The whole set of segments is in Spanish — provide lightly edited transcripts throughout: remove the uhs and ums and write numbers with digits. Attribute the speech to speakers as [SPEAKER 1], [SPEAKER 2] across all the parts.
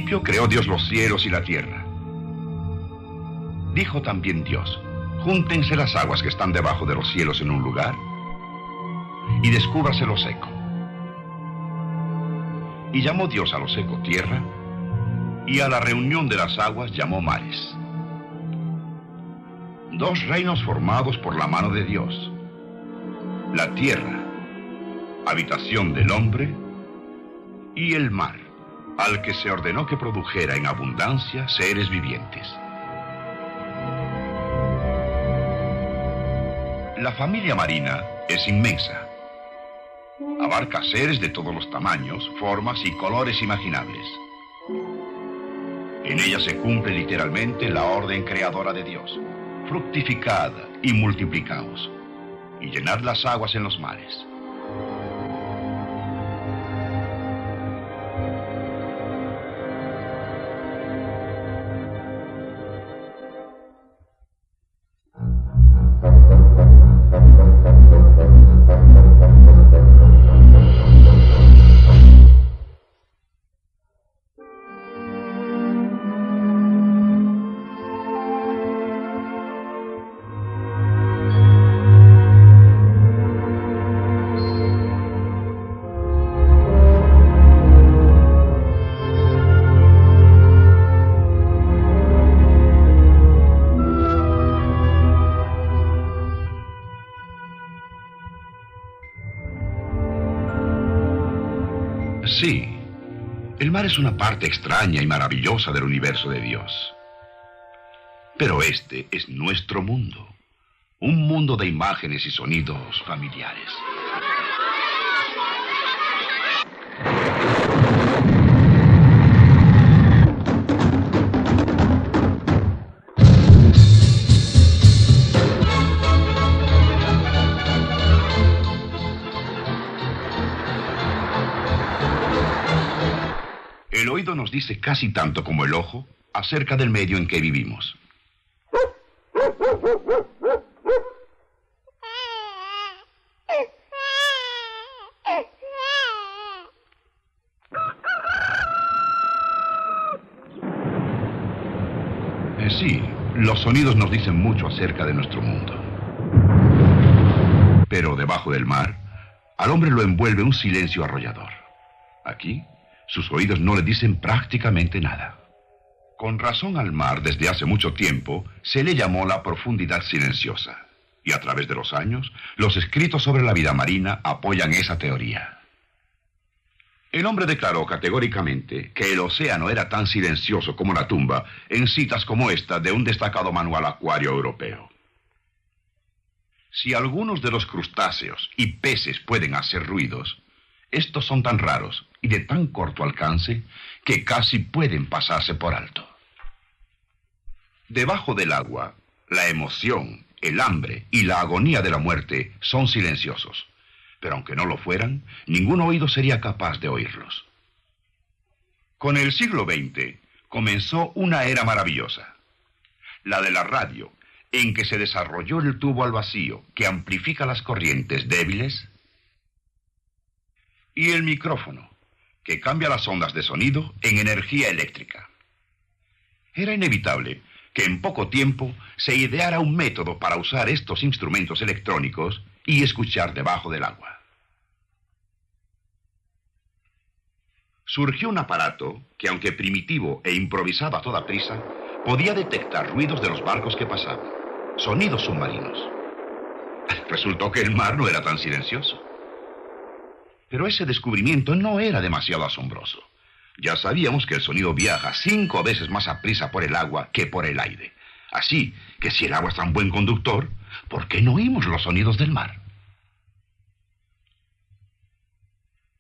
[SPEAKER 1] principio creó Dios los cielos y la tierra. Dijo también Dios: júntense las aguas que están debajo de los cielos en un lugar y descúbrase lo seco. Y llamó Dios a lo seco tierra, y a la reunión de las aguas llamó mares. Dos reinos formados por la mano de Dios: la tierra, habitación del hombre, y el mar, al que se ordenó que produjera en abundancia seres vivientes. La familia marina es inmensa. Abarca seres de todos los tamaños, formas y colores imaginables. En ella se cumple literalmente la orden creadora de Dios: fructificad y multiplicaos, y llenad las aguas en los mares. Sí, el mar es una parte extraña y maravillosa del universo de Dios. Pero este es nuestro mundo, un mundo de imágenes y sonidos familiares. El oído nos dice casi tanto como el ojo acerca del medio en que vivimos. Sí, los sonidos nos dicen mucho acerca de nuestro mundo. Pero debajo del mar, al hombre lo envuelve un silencio arrollador. Aquí, sus oídos no le dicen prácticamente nada. Con razón al mar, desde hace mucho tiempo, se le llamó la profundidad silenciosa. Y a través de los años, los escritos sobre la vida marina apoyan esa teoría. El hombre declaró categóricamente que el océano era tan silencioso como una tumba en citas como esta de un destacado manual acuario europeo. Si algunos de los crustáceos y peces pueden hacer ruidos, estos son tan raros y de tan corto alcance que casi pueden pasarse por alto. Debajo del agua, la emoción, el hambre y la agonía de la muerte son silenciosos. Pero aunque no lo fueran, ningún oído sería capaz de oírlos. Con el siglo XX comenzó una era maravillosa, la de la radio, en que se desarrolló el tubo al vacío que amplifica las corrientes débiles, y el micrófono, que cambia las ondas de sonido en energía eléctrica. Era inevitable que en poco tiempo se ideara un método para usar estos instrumentos electrónicos y escuchar debajo del agua. Surgió un aparato que, aunque primitivo e improvisado a toda prisa, podía detectar ruidos de los barcos que pasaban, sonidos submarinos. Resultó que el mar no era tan silencioso. Pero ese descubrimiento no era demasiado asombroso. Ya sabíamos que el sonido viaja 5 veces más aprisa por el agua que por el aire. Así que si el agua es tan buen conductor, ¿por qué no oímos los sonidos del mar?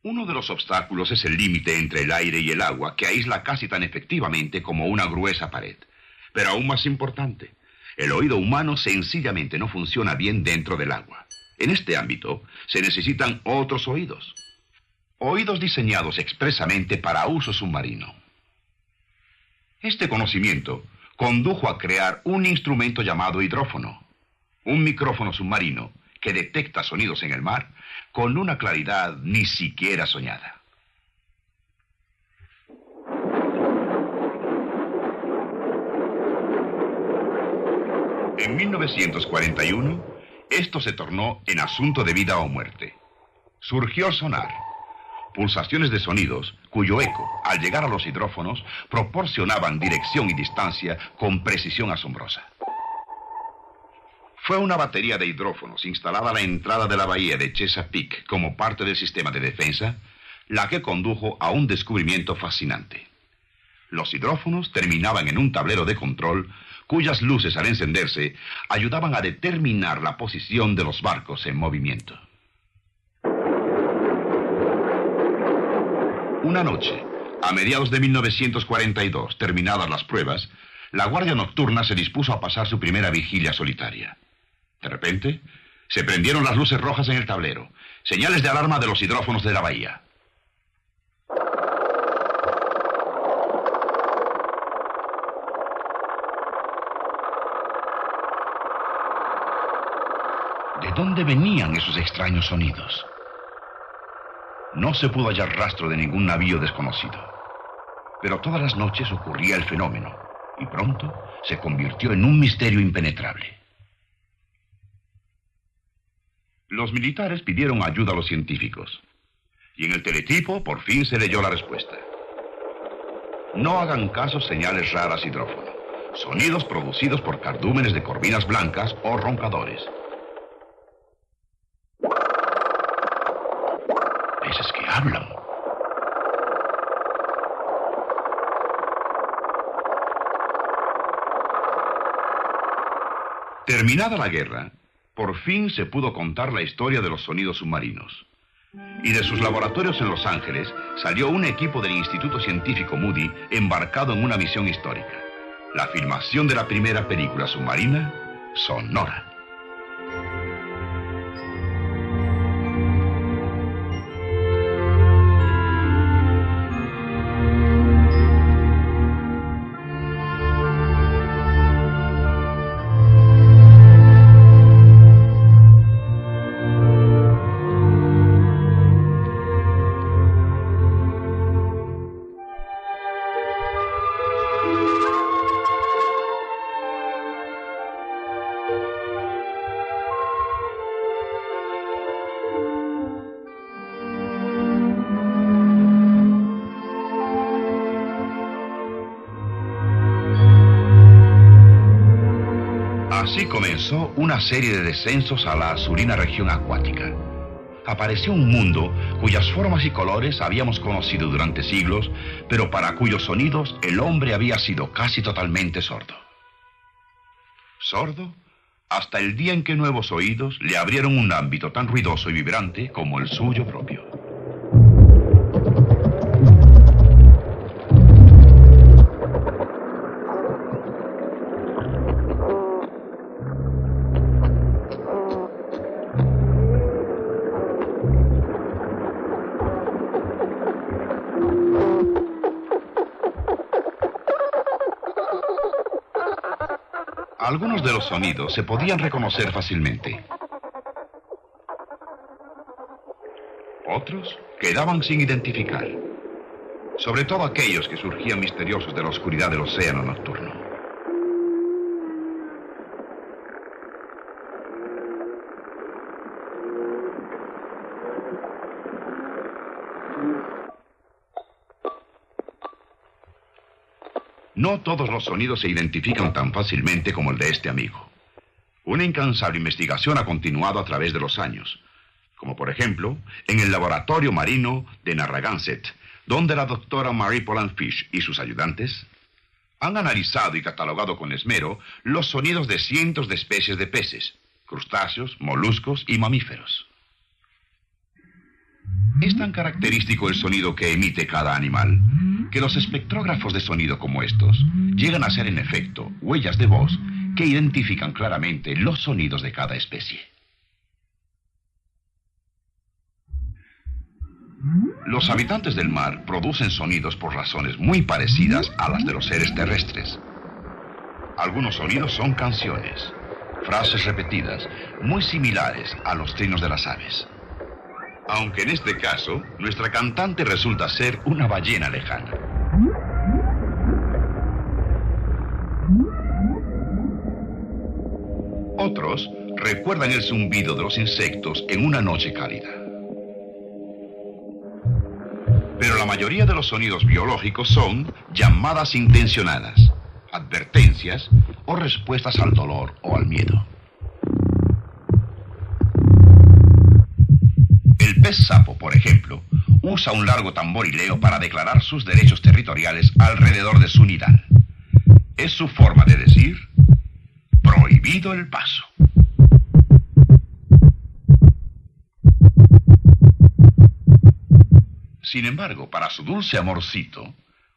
[SPEAKER 1] Uno de los obstáculos es el límite entre el aire y el agua, que aísla casi tan efectivamente como una gruesa pared. Pero aún más importante, el oído humano sencillamente no funciona bien dentro del agua. En este ámbito se necesitan otros oídos. Oídos diseñados expresamente para uso submarino. Este conocimiento condujo a crear un instrumento llamado hidrófono, un micrófono submarino que detecta sonidos en el mar con una claridad ni siquiera soñada. En 1941, esto se tornó en asunto de vida o muerte. Surgió el sonar, pulsaciones de sonidos cuyo eco, al llegar a los hidrófonos, proporcionaban dirección y distancia con precisión asombrosa. Fue una batería de hidrófonos instalada a la entrada de la bahía de Chesapeake como parte del sistema de defensa, la que condujo a un descubrimiento fascinante. Los hidrófonos terminaban en un tablero de control cuyas luces al encenderse ayudaban a determinar la posición de los barcos en movimiento. Una noche, a mediados de 1942, terminadas las pruebas, la Guardia Nocturna se dispuso a pasar su primera vigilia solitaria. De repente, se prendieron las luces rojas en el tablero, señales de alarma de los hidrófonos de la bahía. ¿De dónde venían esos extraños sonidos? No se pudo hallar rastro de ningún navío desconocido. Pero todas las noches ocurría el fenómeno, y pronto se convirtió en un misterio impenetrable. Los militares pidieron ayuda a los científicos, y en el teletipo por fin se leyó la respuesta. No hagan caso señales raras hidrófono, sonidos producidos por cardúmenes de corvinas blancas o roncadores. Peces que hablan. Terminada la guerra, por fin se pudo contar la historia de los sonidos submarinos. Y de sus laboratorios en Los Ángeles salió un equipo del Instituto Científico Moody embarcado en una misión histórica: la filmación de la primera película submarina sonora. Así comenzó una serie de descensos a la azulina región acuática. Apareció un mundo cuyas formas y colores habíamos conocido durante siglos, pero para cuyos sonidos el hombre había sido casi totalmente sordo. Sordo hasta el día en que nuevos oídos le abrieron un ámbito tan ruidoso y vibrante como el suyo propio. Algunos de los sonidos se podían reconocer fácilmente. Otros quedaban sin identificar. Sobre todo aquellos que surgían misteriosos de la oscuridad del océano nocturno. No todos los sonidos se identifican tan fácilmente como el de este amigo. Una incansable investigación ha continuado a través de los años, como por ejemplo en el laboratorio marino de Narragansett, donde la doctora Mary Poland Fish y sus ayudantes han analizado y catalogado con esmero los sonidos de cientos de especies de peces, crustáceos, moluscos y mamíferos. Es tan característico el sonido que emite cada animal, que los espectrógrafos de sonido como estos llegan a ser en efecto huellas de voz que identifican claramente los sonidos de cada especie. Los habitantes del mar producen sonidos por razones muy parecidas a las de los seres terrestres. Algunos sonidos son canciones, frases repetidas, muy similares a los trinos de las aves. Aunque en este caso, nuestra cantante resulta ser una ballena lejana. Otros recuerdan el zumbido de los insectos en una noche cálida. Pero la mayoría de los sonidos biológicos son llamadas intencionadas, advertencias o respuestas al dolor o al miedo. El pez sapo, por ejemplo, usa un largo tamborileo para declarar sus derechos territoriales alrededor de su nidal. Es su forma de decir: prohibido el paso. Sin embargo, para su dulce amorcito,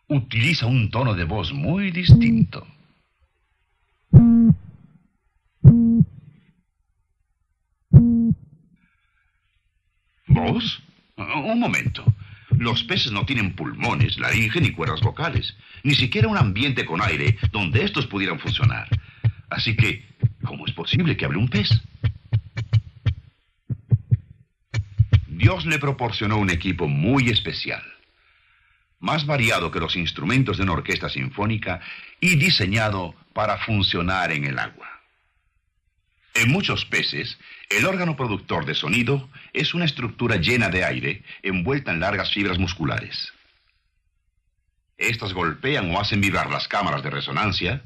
[SPEAKER 1] utiliza un tono de voz muy distinto. ¿Voz? Un momento. Los peces no tienen pulmones, laringe ni cuerdas vocales, ni siquiera un ambiente con aire donde estos pudieran funcionar. Así que, ¿cómo es posible que hable un pez? Dios le proporcionó un equipo muy especial, más variado que los instrumentos de una orquesta sinfónica y diseñado para funcionar en el agua. En muchos peces, el órgano productor de sonido es una estructura llena de aire envuelta en largas fibras musculares. Estas golpean o hacen vibrar las cámaras de resonancia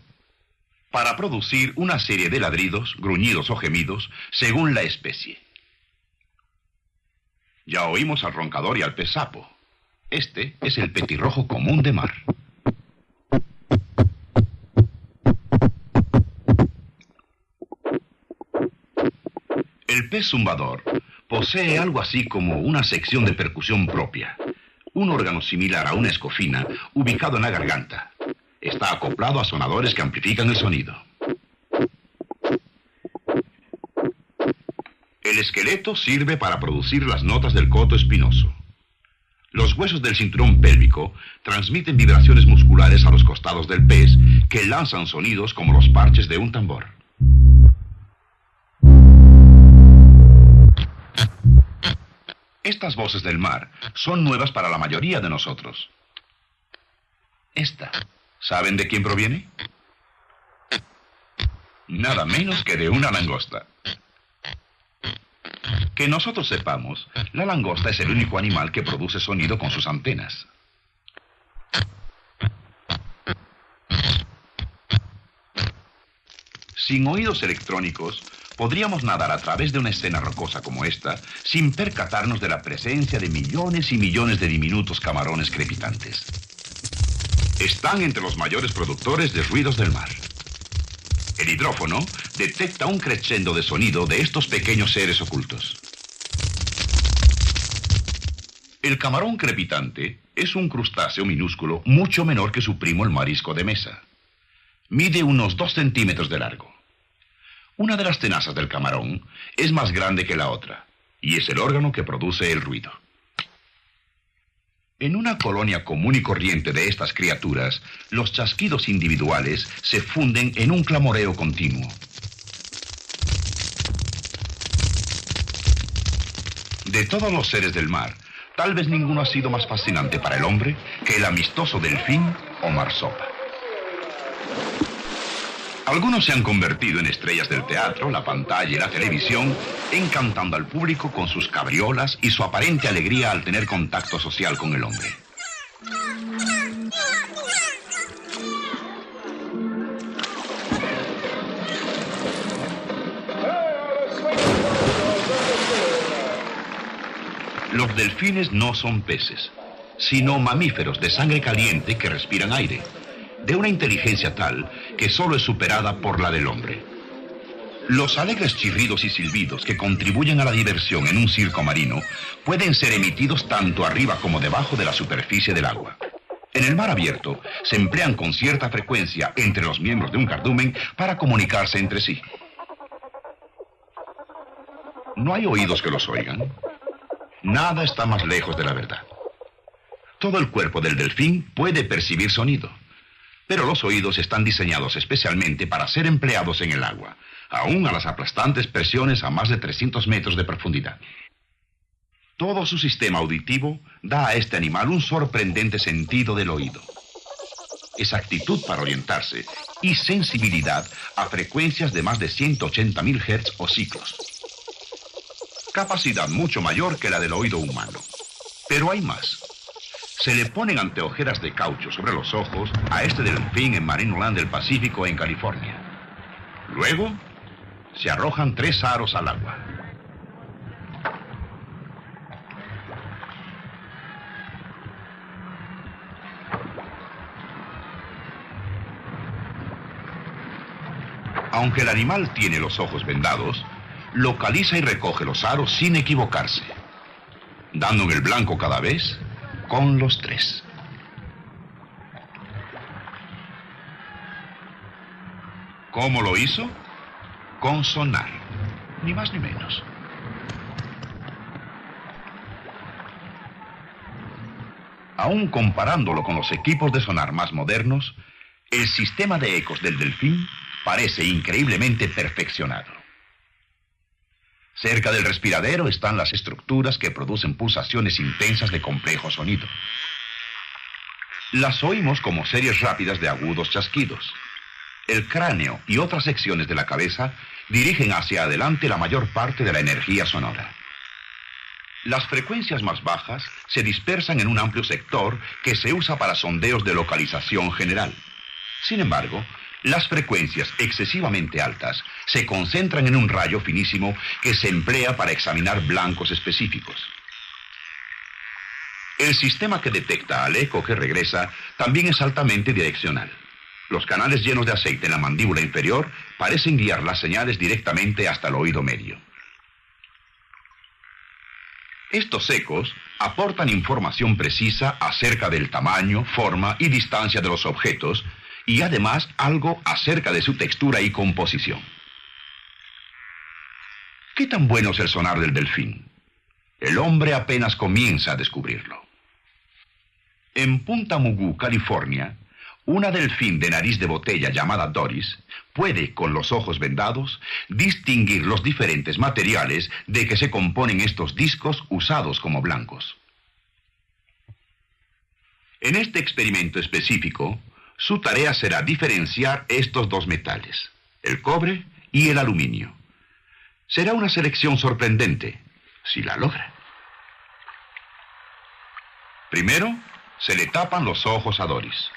[SPEAKER 1] para producir una serie de ladridos, gruñidos o gemidos según la especie. Ya oímos al roncador y al pez sapo. Este es el petirrojo común de mar. El pez zumbador posee algo así como una sección de percusión propia, un órgano similar a una escofina ubicado en la garganta. Está acoplado a sonadores que amplifican el sonido. El esqueleto sirve para producir las notas del coto espinoso. Los huesos del cinturón pélvico transmiten vibraciones musculares a los costados del pez que lanzan sonidos como los parches de un tambor. Estas voces del mar son nuevas para la mayoría de nosotros. Esta, ¿saben de quién proviene? Nada menos que de una langosta. Que nosotros sepamos, la langosta es el único animal que produce sonido con sus antenas. Sin oídos electrónicos, podríamos nadar a través de una escena rocosa como esta sin percatarnos de la presencia de millones y millones de diminutos camarones crepitantes. Están entre los mayores productores de ruidos del mar. El hidrófono detecta un crescendo de sonido de estos pequeños seres ocultos. El camarón crepitante es un crustáceo minúsculo mucho menor que su primo el marisco de mesa. Mide unos 2 centímetros de largo. Una de las tenazas del camarón es más grande que la otra, y es el órgano que produce el ruido. En una colonia común y corriente de estas criaturas, los chasquidos individuales se funden en un clamoreo continuo. De todos los seres del mar, tal vez ninguno ha sido más fascinante para el hombre que el amistoso delfín o marsopa. Algunos se han convertido en estrellas del teatro, la pantalla y la televisión, encantando al público con sus cabriolas y su aparente alegría al tener contacto social con el hombre. Los delfines no son peces, sino mamíferos de sangre caliente que respiran aire, de una inteligencia tal que solo es superada por la del hombre. Los alegres chirridos y silbidos que contribuyen a la diversión en un circo marino pueden ser emitidos tanto arriba como debajo de la superficie del agua. En el mar abierto se emplean con cierta frecuencia entre los miembros de un cardumen para comunicarse entre sí. ¿No hay oídos que los oigan? Nada está más lejos de la verdad. Todo el cuerpo del delfín puede percibir sonido, pero los oídos están diseñados especialmente para ser empleados en el agua, aún a las aplastantes presiones a más de 300 metros de profundidad. Todo su sistema auditivo da a este animal un sorprendente sentido del oído. exactitud para orientarse y sensibilidad a frecuencias de más de 180.000 Hz o ciclos. Capacidad mucho mayor que la del oído humano. Pero hay más. Se le ponen anteojeras de caucho sobre los ojos a este delfín en Marineland del Pacífico, en California. Luego, se arrojan 3 aros al agua. Aunque el animal tiene los ojos vendados, localiza y recoge los aros sin equivocarse, dando en el blanco cada vez con los 3. ¿Cómo lo hizo? Con sonar, ni más ni menos. Aún comparándolo con los equipos de sonar más modernos, el sistema de ecos del delfín parece increíblemente perfeccionado. Cerca del respiradero están las estructuras que producen pulsaciones intensas de complejo sonido. Las oímos como series rápidas de agudos chasquidos. El cráneo y otras secciones de la cabeza dirigen hacia adelante la mayor parte de la energía sonora. Las frecuencias más bajas se dispersan en un amplio sector que se usa para sondeos de localización general. Sin embargo, las frecuencias excesivamente altas se concentran en un rayo finísimo que se emplea para examinar blancos específicos. El sistema que detecta al eco que regresa también es altamente direccional. Los canales llenos de aceite en la mandíbula inferior parecen guiar las señales directamente hasta el oído medio. Estos ecos aportan información precisa acerca del tamaño, forma y distancia de los objetos, y además algo acerca de su textura y composición. ¿Qué tan bueno es el sonar del delfín? El hombre apenas comienza a descubrirlo. En Punta Mugu, California, una delfín de nariz de botella llamada Doris puede, con los ojos vendados, distinguir los diferentes materiales de que se componen estos discos usados como blancos. En este experimento específico, su tarea será diferenciar estos 2 metales, el cobre y el aluminio. Será una selección sorprendente, si la logra. Primero, se le tapan los ojos a Doris,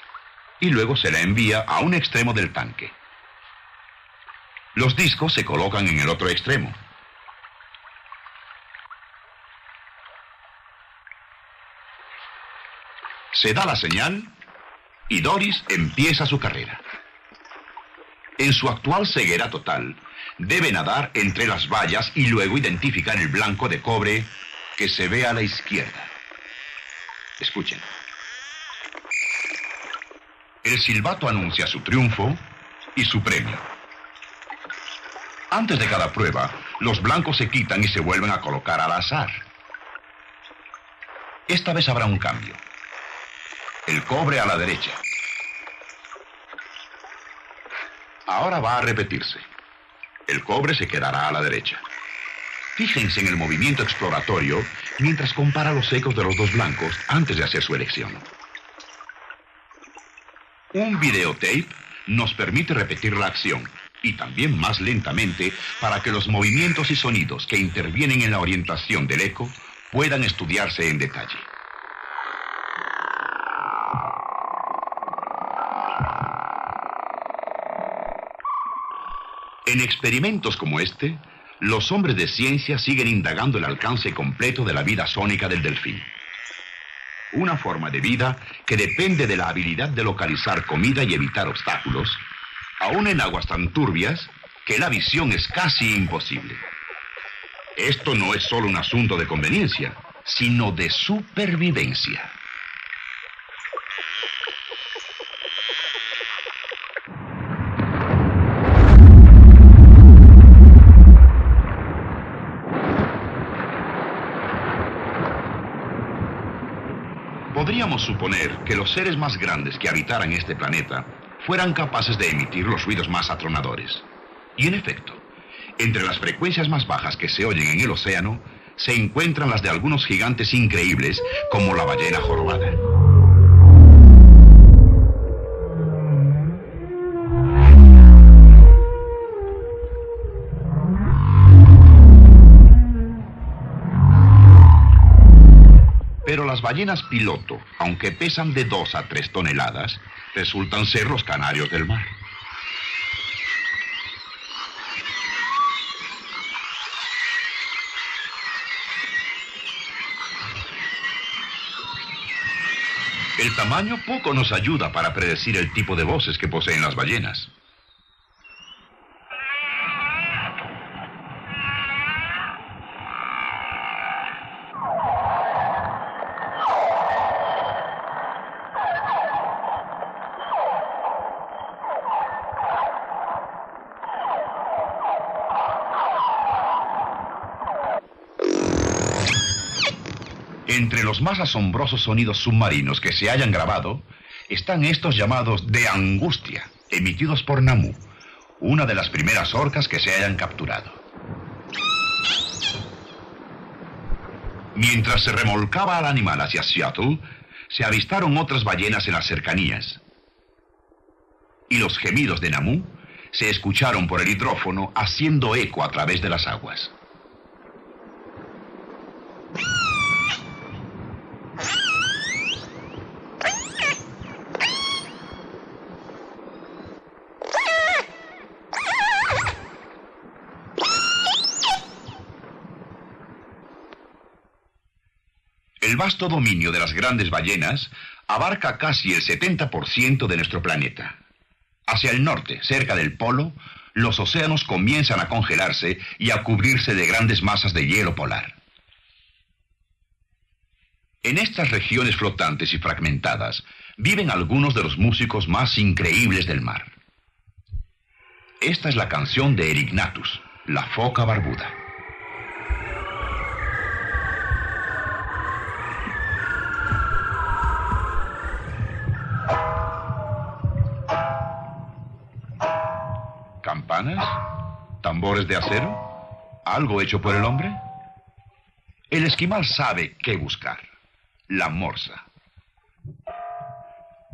[SPEAKER 1] y luego se la envía a un extremo del tanque. Los discos se colocan en el otro extremo. Se da la señal y Doris empieza su carrera. En su actual ceguera total, debe nadar entre las vallas y luego identificar el blanco de cobre que se ve a la izquierda. Escuchen. El silbato anuncia su triunfo y su premio. Antes de cada prueba, los blancos se quitan y se vuelven a colocar al azar. Esta vez habrá un cambio. El cobre a la derecha. Ahora va a repetirse. El cobre se quedará a la derecha. Fíjense en el movimiento exploratorio mientras compara los ecos de los 2 blancos antes de hacer su elección. Un videotape nos permite repetir la acción, y también más lentamente, para que los movimientos y sonidos que intervienen en la orientación del eco puedan estudiarse en detalle. En experimentos como este, los hombres de ciencia siguen indagando el alcance completo de la vida sónica del delfín. Una forma de vida que depende de la habilidad de localizar comida y evitar obstáculos, aún en aguas tan turbias que la visión es casi imposible. Esto no es solo un asunto de conveniencia, sino de supervivencia. Podríamos suponer que los seres más grandes que habitaran este planeta fueran capaces de emitir los ruidos más atronadores. Y en efecto, entre las frecuencias más bajas que se oyen en el océano, se encuentran las de algunos gigantes increíbles como la ballena jorobada. las ballenas piloto, aunque pesan de 2 a 3 toneladas, resultan ser los canarios del mar. El tamaño poco nos ayuda para predecir el tipo de voces que poseen las ballenas. Entre los más asombrosos sonidos submarinos que se hayan grabado, están estos llamados de angustia, emitidos por Namú, una de las primeras orcas que se hayan capturado. Mientras se remolcaba al animal hacia Seattle, se avistaron otras ballenas en las cercanías. Y los gemidos de Namú se escucharon por el hidrófono haciendo eco a través de las aguas. El vasto dominio de las grandes ballenas abarca casi el 70% de nuestro planeta. Hacia el norte, cerca del polo, los océanos comienzan a congelarse y a cubrirse de grandes masas de hielo polar. En estas regiones flotantes y fragmentadas viven algunos de los músicos más increíbles del mar. Esta es la canción de Erignatus, la foca barbuda. ¿Campanas? ¿Tambores de acero? ¿Algo hecho por el hombre? El esquimal sabe qué buscar: la morsa.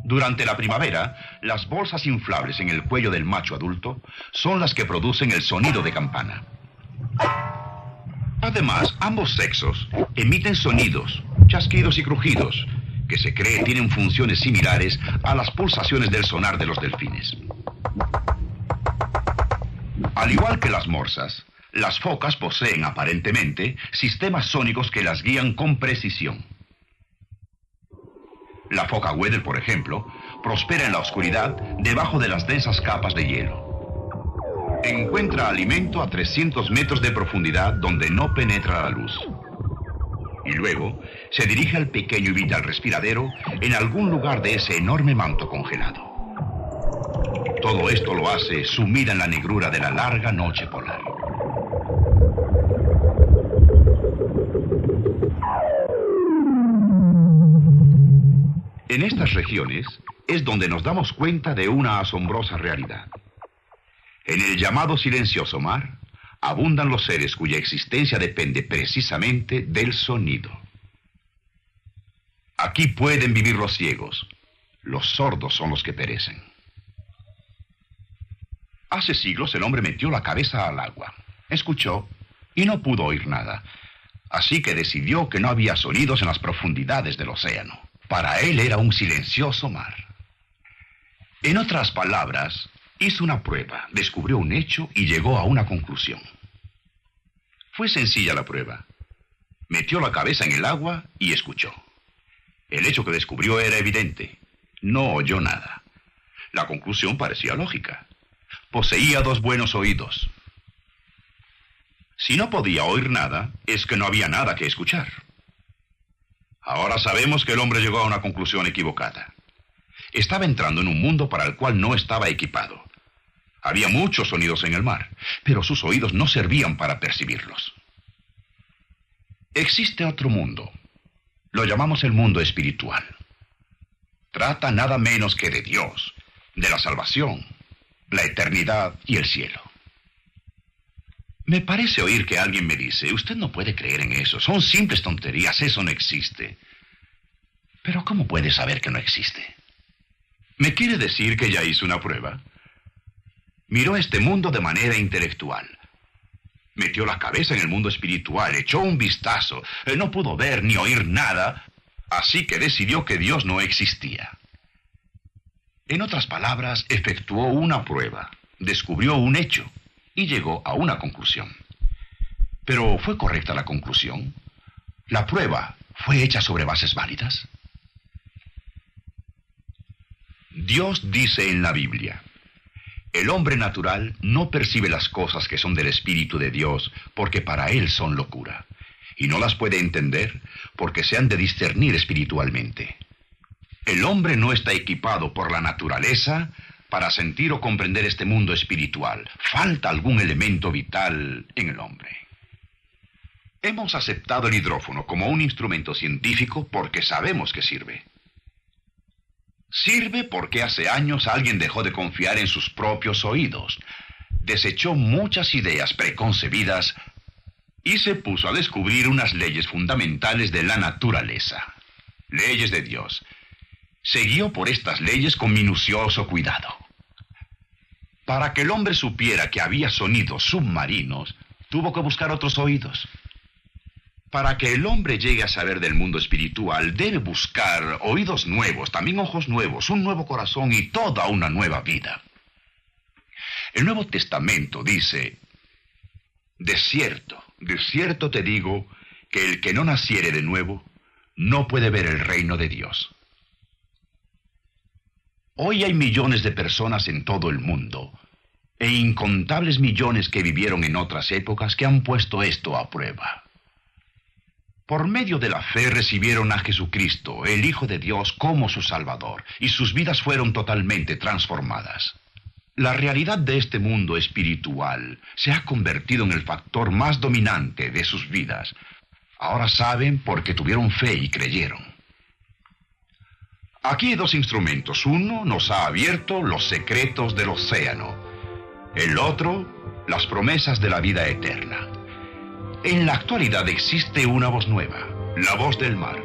[SPEAKER 1] Durante la primavera, las bolsas inflables en el cuello del macho adulto son las que producen el sonido de campana. Además, ambos sexos emiten sonidos, chasquidos y crujidos, que se cree tienen funciones similares a las pulsaciones del sonar de los delfines. Al igual que las morsas, las focas poseen aparentemente sistemas sónicos que las guían con precisión. La foca Weddell, por ejemplo, prospera en la oscuridad debajo de las densas capas de hielo. Encuentra alimento a 300 metros de profundidad donde no penetra la luz. Y luego se dirige al pequeño y vital respiradero en algún lugar de ese enorme manto congelado. Todo esto lo hace sumida en la negrura de la larga noche polar. En estas regiones es donde nos damos cuenta de una asombrosa realidad. En el llamado silencioso mar abundan los seres cuya existencia depende precisamente del sonido. Aquí pueden vivir los ciegos. Los sordos son los que perecen. Hace siglos el hombre metió la cabeza al agua, escuchó y no pudo oír nada. Así que decidió que no había sonidos en las profundidades del océano. Para él era un silencioso mar. En otras palabras, hizo una prueba, descubrió un hecho y llegó a una conclusión. Fue sencilla la prueba. Metió la cabeza en el agua y escuchó. El hecho que descubrió era evidente. No oyó nada. La conclusión parecía lógica. Poseía 2 buenos oídos. Si no podía oír nada, es que no había nada que escuchar. Ahora sabemos que el hombre llegó a una conclusión equivocada. Estaba entrando en un mundo para el cual no estaba equipado. Había muchos sonidos en el mar, pero sus oídos no servían para percibirlos. Existe otro mundo. Lo llamamos el mundo espiritual. Trata nada menos que de Dios, de la salvación, la eternidad y el cielo. Me parece oír que alguien me dice: usted no puede creer en eso, son simples tonterías, eso no existe. Pero ¿cómo puede saber que no existe? ¿Me quiere decir que ya hizo una prueba? Miró este mundo de manera intelectual. Metió la cabeza en el mundo espiritual, echó un vistazo, no pudo ver ni oír nada, Así que decidió que Dios no existía. En otras palabras, efectuó una prueba, descubrió un hecho y llegó a una conclusión. ¿Pero fue correcta la conclusión? ¿La prueba fue hecha sobre bases válidas? Dios dice en la Biblia: el hombre natural no percibe las cosas que son del Espíritu de Dios porque para él son locura, y no las puede entender porque se han de discernir espiritualmente. El hombre no está equipado por la naturaleza para sentir o comprender este mundo espiritual. Falta algún elemento vital en el hombre. Hemos aceptado el hidrófono como un instrumento científico porque sabemos que sirve. Sirve porque hace años alguien dejó de confiar en sus propios oídos, desechó muchas ideas preconcebidas y se puso a descubrir unas leyes fundamentales de la naturaleza, leyes de Dios. Se guió por estas leyes con minucioso cuidado. Para que el hombre supiera que había sonidos submarinos, tuvo que buscar otros oídos. Para que el hombre llegue a saber del mundo espiritual, debe buscar oídos nuevos, también ojos nuevos, un nuevo corazón y toda una nueva vida. El Nuevo Testamento dice: de cierto te digo, que el que no naciere de nuevo, no puede ver el reino de Dios. Hoy hay millones de personas en todo el mundo, e incontables millones que vivieron en otras épocas que han puesto esto a prueba. Por medio de la fe recibieron a Jesucristo, el Hijo de Dios, como su Salvador, y sus vidas fueron totalmente transformadas. La realidad de este mundo espiritual se ha convertido en el factor más dominante de sus vidas. Ahora saben porque tuvieron fe y creyeron. Aquí hay dos instrumentos. Uno nos ha abierto los secretos del océano. El otro, las promesas de la vida eterna. En la actualidad existe una voz nueva, la voz del mar,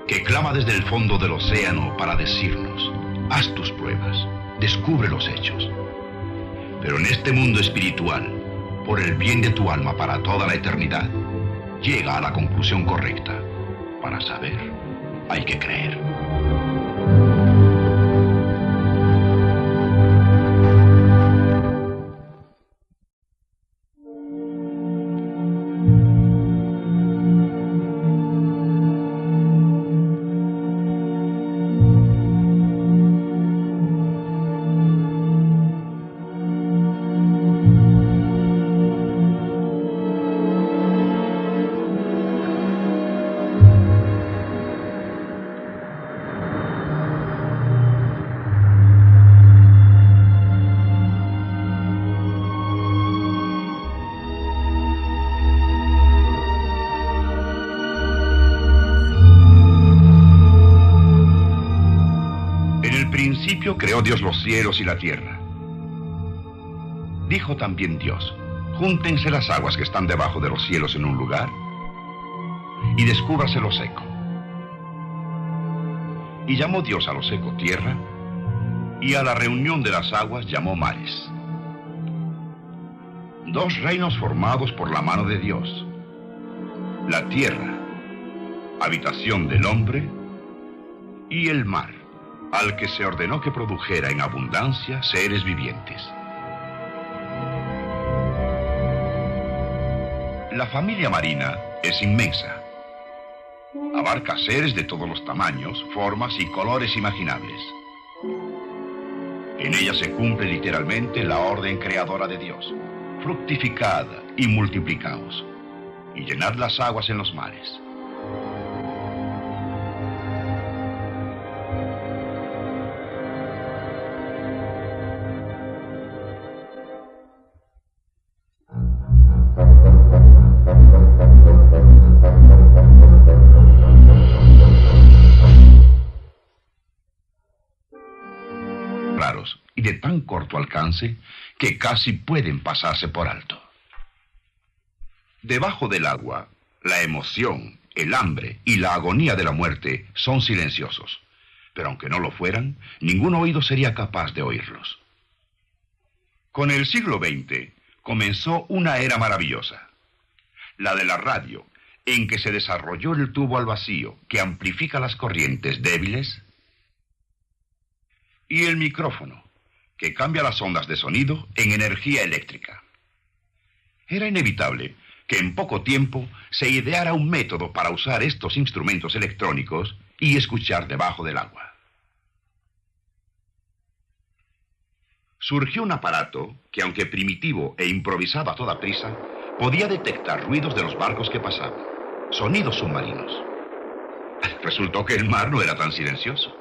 [SPEAKER 1] que clama desde el fondo del océano para decirnos: haz tus pruebas, descubre los hechos. Pero en este mundo espiritual, por el bien de tu alma para toda la eternidad, llega a la conclusión correcta. Para saber, hay que creer. Creó Dios los cielos y la tierra. Dijo también Dios: júntense las aguas que están debajo de los cielos en un lugar y descúbrase lo seco. Y llamó Dios a lo seco tierra, y a la reunión de las aguas llamó mares. Dos reinos formados por la mano de Dios: la tierra, habitación del hombre, y el mar, al que se ordenó que produjera en abundancia seres vivientes. La familia marina es inmensa. Abarca seres de todos los tamaños, formas y colores imaginables. En ella se cumple literalmente la orden creadora de Dios: fructificad y multiplicaos, y llenad las aguas en los mares. Y de tan corto alcance que casi pueden pasarse por alto. Debajo del agua, la emoción, el hambre y la agonía de la muerte son silenciosos, pero aunque no lo fueran, ningún oído sería capaz de oírlos. Con el siglo XX comenzó una era maravillosa, la de la radio, en que se desarrolló el tubo al vacío, que amplifica las corrientes débiles, y el micrófono, que cambia las ondas de sonido en energía eléctrica. Era inevitable que en poco tiempo se ideara un método para usar estos instrumentos electrónicos y escuchar debajo del agua. Surgió un aparato que, aunque primitivo e improvisado a toda prisa, podía detectar ruidos de los barcos que pasaban, sonidos submarinos. Resultó que el mar no era tan silencioso.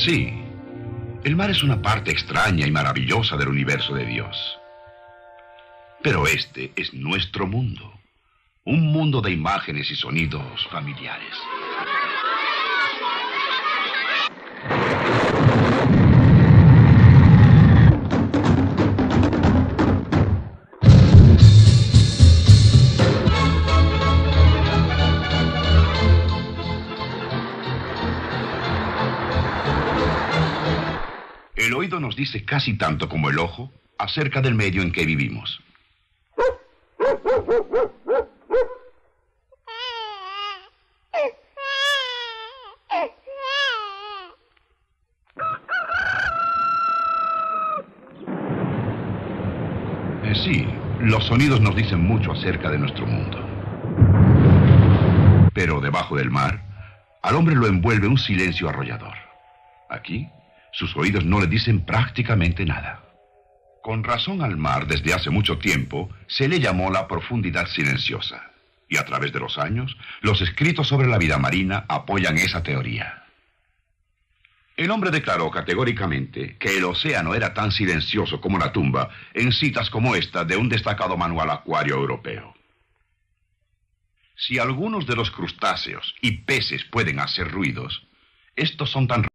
[SPEAKER 1] Sí, el mar es una parte extraña y maravillosa del universo de Dios. Pero este es nuestro mundo, un mundo de imágenes y sonidos familiares. El oído nos dice casi tanto como el ojo acerca del medio en que vivimos. Sí, los sonidos nos dicen mucho acerca de nuestro mundo. Pero debajo del mar, al hombre lo envuelve un silencio arrollador. Aquí, sus oídos no le dicen prácticamente nada. Con razón al mar, desde hace mucho tiempo, se le llamó la profundidad silenciosa. Y a través de los años, los escritos sobre la vida marina apoyan esa teoría. El hombre declaró categóricamente que el océano era tan silencioso como la tumba en citas como esta de un destacado manual acuario europeo. Si algunos de los crustáceos y peces pueden hacer ruidos, estos son tan